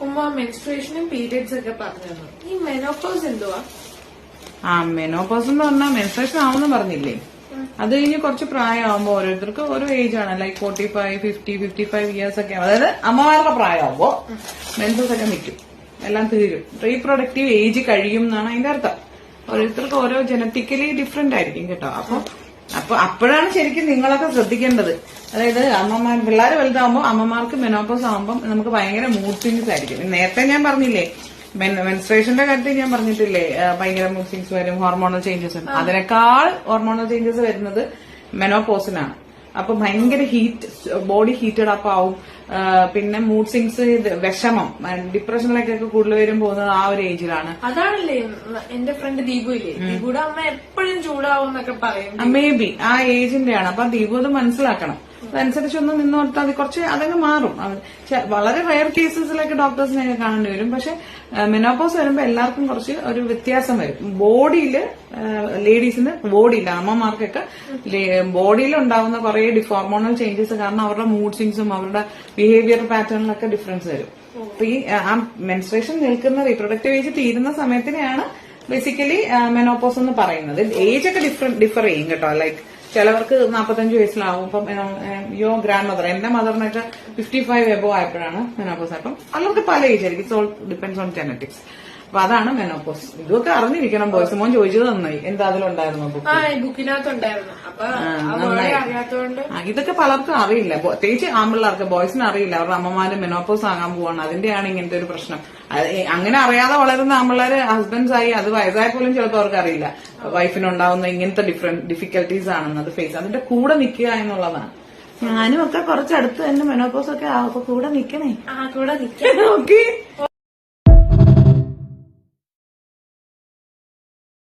ഉമ്മ മെൻസ്ട്രേഷനും പീരിയഡ്സ് ഒക്കെ പറഞ്ഞു. ഈ മെനോപോസ് എന്തുവാ? മെനോപോസ് എന്ന് പറഞ്ഞാൽ മെൻസ്ട്രേഷൻ ആവുമെന്ന് പറഞ്ഞില്ലേ, അത് കഴിഞ്ഞ് കുറച്ച് പ്രായമാകുമ്പോ ഓരോരുത്തർക്ക് ഓരോ ഏജ് ആണ്. ലൈക്ക് 45, 50, 55 ഇയേഴ്സ് ഒക്കെ, അതായത് അമ്മമാരുടെ പ്രായമാകുമ്പോ മെൻസസ് ഒക്കെ നിൽക്കും, എല്ലാം തീരും. റീപ്രൊഡക്റ്റീവ് ഏജ് കഴിയും എന്നാണ് അതിന്റെ അർത്ഥം. ഓരോരുത്തർക്ക് ഓരോ ജനറ്റിക്കലി ഡിഫറെന്റ് ആയിരിക്കും കേട്ടോ. അപ്പൊ അപ്പോഴാണ് ശരിക്കും നിങ്ങളൊക്കെ ശ്രദ്ധിക്കേണ്ടത്. അതായത് പിള്ളേർ വലുതാവുമ്പോൾ അമ്മമാർക്ക് മെനോപോസ് ആകുമ്പോൾ നമുക്ക് ഭയങ്കര മൂഡ് സ്വിങ്സ് ആയിരിക്കും. നേരത്തെ ഞാൻ പറഞ്ഞില്ലേ, മെൻസ്ട്രേഷന്റെ കാര്യത്തിൽ ഞാൻ പറഞ്ഞിട്ടില്ലേ, ഭയങ്കര മൂഡ് സ്വിങ്സ് വരും, ഹോർമോണൽ ചേഞ്ചസ് വരും. അതിനേക്കാൾ ഹോർമോണൽ ചേഞ്ചസ് വരുന്നത് മെനോപോസിനാണ്. അപ്പൊ ഭയങ്കര ഹീറ്റ്, ബോഡി ഹീറ്റഡ് അപ്പ് ആവും. പിന്നെ മൂഡ് സ്വിങ്സ്, വിഷമം, ഡിപ്രഷനിലേക്കൊക്കെ കൂടുതൽ വരും പോകുന്നത് ആ ഒരു ഏജിലാണ്. അതാണല്ലേ എന്റെ ഫ്രണ്ട് ദീപു ഇല്ലേ, ദീപുടെ അമ്മ എപ്പോഴും ചൂടാവും എന്നൊക്കെ പറയും. മേ ബി ആ ഏജിന്റെ ആണ്. അപ്പൊ ദീപു അത് മനസ്സിലാക്കണം. അതനുസരിച്ചൊന്ന് നിന്ന് കൊടുത്താൽ കുറച്ച് അതങ്ങ് മാറും. വളരെ റയർ കേസസിലൊക്കെ ഡോക്ടേഴ്സിനെയൊക്കെ കാണേണ്ടി വരും. പക്ഷെ മെനോപോസ് വരുമ്പോ എല്ലാവർക്കും കുറച്ച് ഒരു വ്യത്യാസം വരും. ബോഡിയില് ലേഡീസിന്, ബോഡിയില് അമ്മമാർക്കൊക്കെ ബോഡിയിൽ ഉണ്ടാവുന്ന കുറെ ഹോർമോണൽ ചേഞ്ചസ് കാരണം അവരുടെ മൂഡ് സ്വിങ്സും അവരുടെ ബിഹേവിയർ പാറ്റേണിലൊക്കെ ഡിഫറൻസ് വരും. അപ്പൊ ഈ ആ മെൻസ്ട്രേഷൻ നിൽക്കുന്ന റീപ്രൊഡക്റ്റീവ് ഏജ് തീരുന്ന സമയത്തിനെയാണ് ബേസിക്കലി മെനോപോസ് എന്ന് പറയുന്നത്. ഏജ് ഒക്കെ ഡിഫർ ചെയ്യും കേട്ടോ. ലൈക്ക് ചിലവർക്ക് 45 വയസ്സിലാവും. ഇപ്പം ഗ്രാൻഡ് മദർ, എന്റെ മദറിനൊക്കെ 55 എബോ ആയപ്പോഴാണ് മെനോപോസ്. അപ്പം അവർക്ക് പല ഏജ് ആയിരിക്കും. It's all depends on genetics. അപ്പൊ അതാണ് മെനോപോസ്. ഇതൊക്കെ അറിഞ്ഞിരിക്കണം. ബോയ്സ് മോൻ ചോദിച്ചത് നന്നായി, എന്താ അതിലുണ്ടായിരുന്നു ബുക്കിനകത്തുണ്ടായിരുന്നു. അപ്പൊ അറിയാത്തതുകൊണ്ട് ഇതൊക്കെ പലർക്കും അറിയില്ല, പ്രത്യേകിച്ച് ആമ്പിള്ളേർക്ക്. ബോയ്സിന് അറിയില്ല അവരുടെ അമ്മമാര് മെനോപോസ് ആകാൻ പോവാണ്. അതിന്റെയാണ് ഇങ്ങനത്തെ ഒരു പ്രശ്നം. അങ്ങനെ അറിയാതെ വളരുന്ന ആമ്പിള്ളേര് ഹസ്ബൻഡ്സ് ആയി, അത് വയസ്സായ പോലും ചിലപ്പോൾ അവർക്ക് അറിയില്ല വൈഫിനുണ്ടാവുന്ന ഇങ്ങനത്തെ ഡിഫിക്കൽട്ടീസ് ആണെന്ന്. അത് ഫേസ്, അതിന്റെ കൂടെ നിൽക്കുക എന്നുള്ളതാണ്. ഞാനും ഒക്കെ കുറച്ചടുത്ത് തന്നെ മെനോപോസ് ഒക്കെ ആവും. അപ്പൊ കൂടെ നിക്കണേ, കൂടെ നിൽക്കാം. ഓക്കെ.